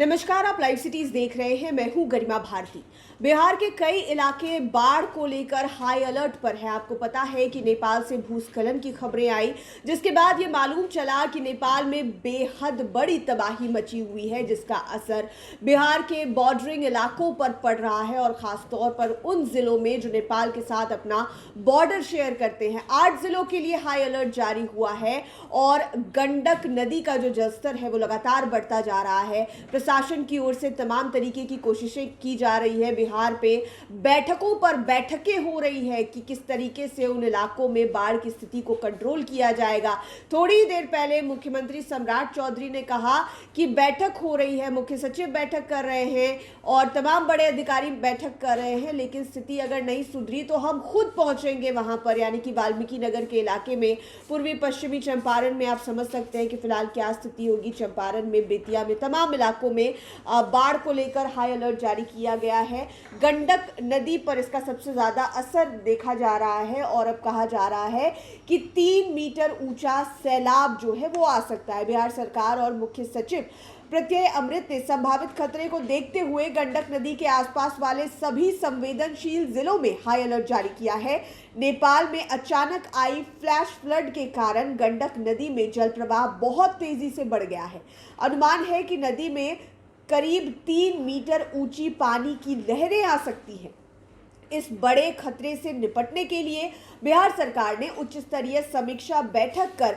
नमस्कार, आप live cities देख रहे हैं। मैं हूं गरिमा भारती। बिहार के कई इलाके बाढ़ को लेकर हाई अलर्ट पर है। आपको पता है कि नेपाल से भूस्खलन की खबरें आई, जिसके बाद ये मालूम चला कि नेपाल में बेहद बड़ी तबाही मची हुई है, जिसका असर बिहार के बॉर्डरिंग इलाकों पर पड़ रहा है और खास तौर पर उन जिलों में जो नेपाल के साथ अपना बॉर्डर शेयर करते हैं। 8 जिलों के लिए हाई अलर्ट जारी हुआ है और गंडक नदी का जो जलस्तर है वो लगातार बढ़ता जा रहा है। प्रशासन की ओर से तमाम तरीके की कोशिशें की जा रही है। बिहार पे बैठकों पर बैठकें हो रही है कि किस तरीके से उन इलाकों में बाढ़ की स्थिति को कंट्रोल किया जाएगा। थोड़ी ही देर पहले मुख्यमंत्री सम्राट चौधरी ने कहा कि बैठक हो रही है, मुख्य सचिव बैठक कर रहे हैं और तमाम बड़े अधिकारी बैठक कर रहे हैं, लेकिन स्थिति अगर नहीं सुधरी तो हम खुद पहुंचेंगे वहां पर, यानी कि वाल्मीकि नगर के इलाके में, पूर्वी पश्चिमी चंपारण में। आप समझ सकते हैं कि फिलहाल क्या स्थिति होगी। चंपारण में, बेतिया में, तमाम इलाकों में बाढ़ को लेकर हाई अलर्ट जारी किया गया है। गंडक नदी पर इसका सबसे ज्यादा असर देखा जा रहा है और अब कहा जा रहा है कि 3 मीटर ऊंचा सैलाब जो है वो आ सकता है। बिहार सरकार और मुख्य सचिव प्रत्यय अमृत ने संभावित खतरे को देखते हुए गंडक नदी के आसपास वाले सभी संवेदनशील जिलों में हाई अलर्ट जारी किया है। नेपाल में अचानक आई फ्लैश फ्लड के कारण गंडक नदी में जल प्रवाह बहुत तेजी से बढ़ गया है। अनुमान है कि नदी में करीब 3 मीटर ऊंची पानी की लहरें आ सकती हैं। इस बड़े खतरे से निपटने के लिए बिहार सरकार ने उच्च स्तरीय समीक्षा बैठक कर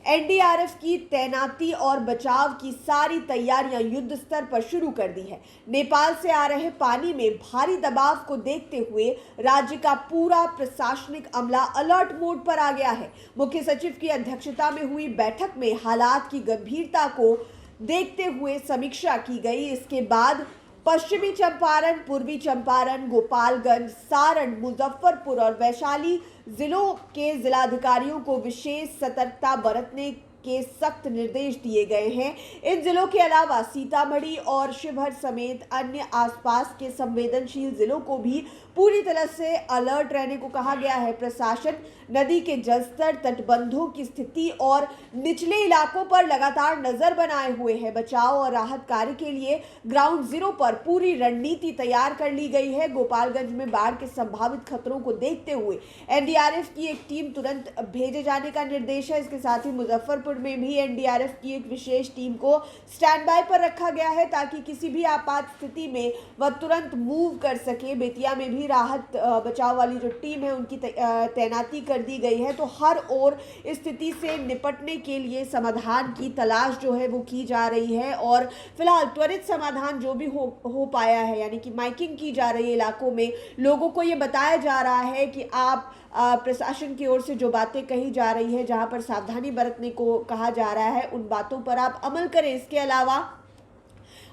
एनडीआरएफ की तैनाती और बचाव की सारी तैयारियां युद्ध स्तर पर शुरू कर दी है। नेपाल से आ रहे पानी में भारी दबाव को देखते हुए राज्य का पूरा प्रशासनिक अमला अलर्ट मोड पर आ गया है। मुख्य सचिव की अध्यक्षता में हुई बैठक में हालात की गंभीरता को देखते हुए समीक्षा की गई। इसके बाद पश्चिमी चंपारण, पूर्वी चंपारण, गोपालगंज, सारण, मुजफ्फरपुर और वैशाली जिलों के जिलाधिकारियों को विशेष सतर्कता बरतने के सख्त निर्देश दिए गए हैं। इन जिलों के अलावा सीतामढ़ी और शिवहर समेत अन्य आसपास के संवेदनशील जिलों को भी पूरी तरह से अलर्ट रहने को कहा गया है। प्रशासन नदी के जलस्तर, तटबंधों की स्थिति और निचले इलाकों पर लगातार नजर बनाए हुए है। बचाव और राहत कार्य के लिए ग्राउंड जीरो पर पूरी रणनीति तैयार कर ली गई है। गोपालगंज में बाढ़ के संभावित खतरों को देखते हुए एनडीआरएफ की एक टीम तुरंत भेजे जाने का निर्देश है। इसके साथ ही मुजफ्फरपुर में भी एनडीआरएफ की एक विशेष टीम को स्टैंड बाय पर रखा गया है ताकि किसी भी आपात स्थिति में वह तुरंत मूव कर सके। बेतिया में भी राहत बचाव वाली जो टीम है उनकी तैनाती कर दी गई है। तो हर ओर स्थिति से निपटने के लिए समाधान की तलाश जो है वो की जा रही है और फिलहाल त्वरित समाधान जो भी हो पाया है, यानी कि माइकिंग की जा रही है इलाकों में। लोगों को ये बताया जा रहा है कि आप प्रशासन की ओर से जो बातें कही जा रही है, जहां पर सावधानी बरतने को कहा जा रहा है, उन बातों पर आप अमल करें। इसके अलावा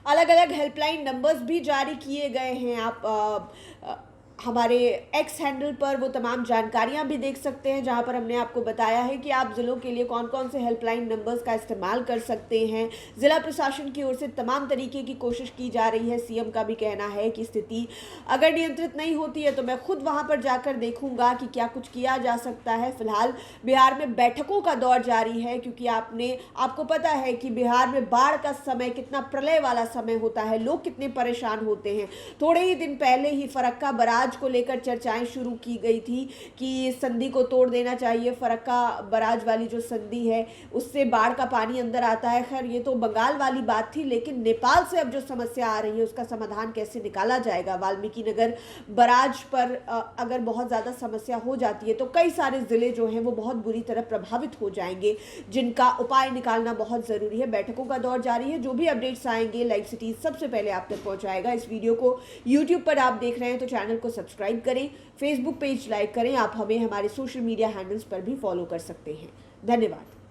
अलग अलग हेल्पलाइन नंबर्स भी जारी किए गए हैं। आप हमारे एक्स हैंडल पर वो तमाम जानकारियां भी देख सकते हैं, जहां पर हमने आपको बताया है कि आप जिलों के लिए कौन कौन से हेल्पलाइन नंबर्स का इस्तेमाल कर सकते हैं। जिला प्रशासन की ओर से तमाम तरीके की कोशिश की जा रही है। सीएम का भी कहना है कि स्थिति अगर नियंत्रित नहीं होती है तो मैं खुद वहां पर जाकर देखूंगा कि क्या कुछ किया जा सकता है। फिलहाल बिहार में बैठकों का दौर जारी है, क्योंकि आपको पता है कि बिहार में बाढ़ का समय कितना प्रलय वाला समय होता है, लोग कितने परेशान होते हैं। थोड़े ही दिन पहले ही फरक्का बराज को लेकर चर्चाएं शुरू की गई थी कि संधि को तोड़ देना चाहिए। फरक्का बराज वाली जो संधि है उससे बाढ़ का पानी अंदर आता है। खैर, ये तो बंगाल वाली बात थी, लेकिन नेपाल से अब जो समस्या आ रही है उसका समाधान कैसे निकाला जाएगा। वाल्मीकि नगर बराज पर अगर बहुत ज्यादा समस्या हो जाती है तो कई सारे जिले जो हैं वो बहुत बुरी तरह प्रभावित हो जाएंगे, जिनका उपाय निकालना बहुत जरूरी है। बैठकों का दौर जारी है। जो भी अपडेट्स आएंगे लाइव सिटीज सबसे पहले आप तक पहुंचाएगा। इस वीडियो को यूट्यूब पर आप देख रहे हैं तो चैनल को सब्सक्राइब करें, फेसबुक पेज लाइक करें। आप हमें हमारे सोशल मीडिया हैंडल्स पर भी फॉलो कर सकते हैं। धन्यवाद।